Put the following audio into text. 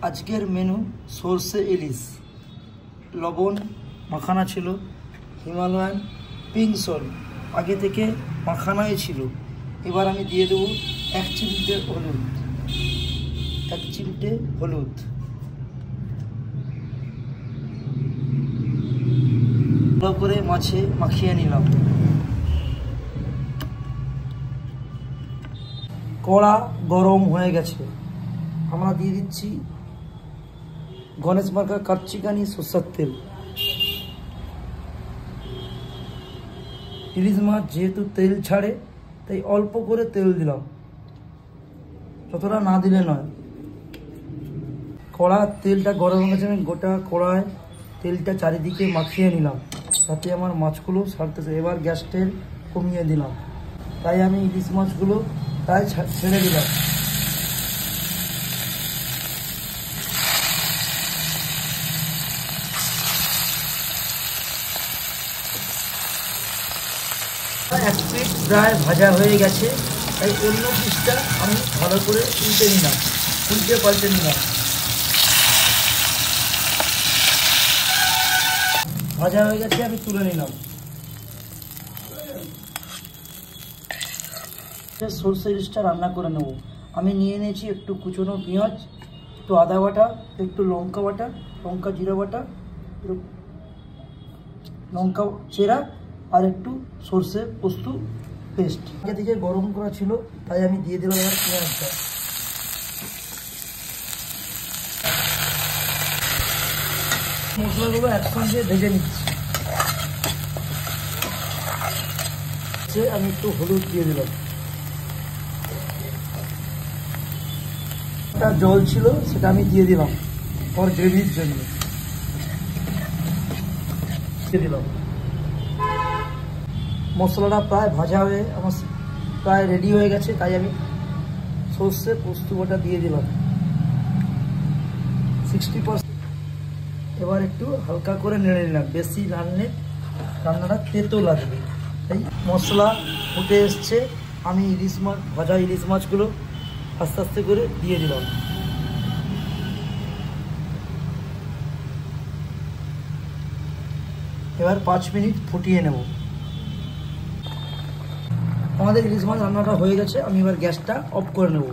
আজকের মেনু সরষে ইলিশ, লবণ মাখানা ছিল, হিমালয়ান পিঙ্ক সল্ট আগে থেকে মাখানাই ছিল। এবার আমি দিয়ে দেবো 1 চিমটে হলুদ, 1 চিমটে হলুদ, ভালো করে মাছে মাখিয়ে নিলাম। কড়া গরম হয়ে গেছে, আমরা দিয়ে দিচ্ছি গণেশ মার্কা কাচ্চিকানি সরষের তেল। ইলিশ মাছ যেহেতু তেল ছাড়ে তাই অল্প করে তেল দিলাম, যতটা না দিলে নয়। কড়া তেলটা গরম হয়ে গেছে, আমি গোটা কড়ায় তেলটা চারিদিকে মাখিয়ে নিলাম তাতে আমার মাছগুলো ছাড়তেছে। এবার গ্যাস তেল কমিয়ে দিলাম, তাই আমি ইলিশ মাছগুলো তাই ছেড়ে দিলাম। এক পিঠ প্রায় ভাজা হয়ে গেছে, তাই অন্য পিঠটা আমি ভালো করে উল্টে নিলাম, উল্টে পাল্টে নিলাম। ভাজা হয়ে গেছে, আমি তুলে নিলাম। সরষে ইলিশটা রান্না করে নেব। আমি নিয়ে নিয়েছি একটু কুচনো পেঁয়াজ, একটু আদা বাটা, একটু লঙ্কা বাটা, লঙ্কা জিরা বাটা, লঙ্কা চেরা আর একটু সরষে পোস্ত পেস্ট। আগে থেকে গরম করা ছিল তাই আমি দিয়ে দিলাম আমার পেঁয়াজটা। মশলাগুলো একসঙ্গে ভেজে নিচ্ছি। আমি একটু হলুদ দিয়ে দিলাম, একটা জল ছিল সেটা আমি দিয়ে দিলাম ওর গ্রেভির জন্য, দিয়ে দিলাম। মশলাটা প্রায় ভাজা হয়ে আমার প্রায় রেডি হয়ে গেছে, তাই আমি সর্ষে পোস্ত বাটা দিয়ে দিলাম 60%। এবার একটু হালকা করে নেড়ে নিলাম, বেশি রান্নাটা তেতো লাগবে। তাই মশলা ফুটে এসছে, আমি ইলিশ মাছ ভাজা ইলিশ মাছগুলো আস্তে আস্তে করে দিয়ে দিলাম। এবার 5 মিনিট ফুটিয়ে নেব। আমাদের ইলিশ মাছ রান্নাটা হয়ে গেছে, আমি এবার গ্যাসটা অফ করে নেব।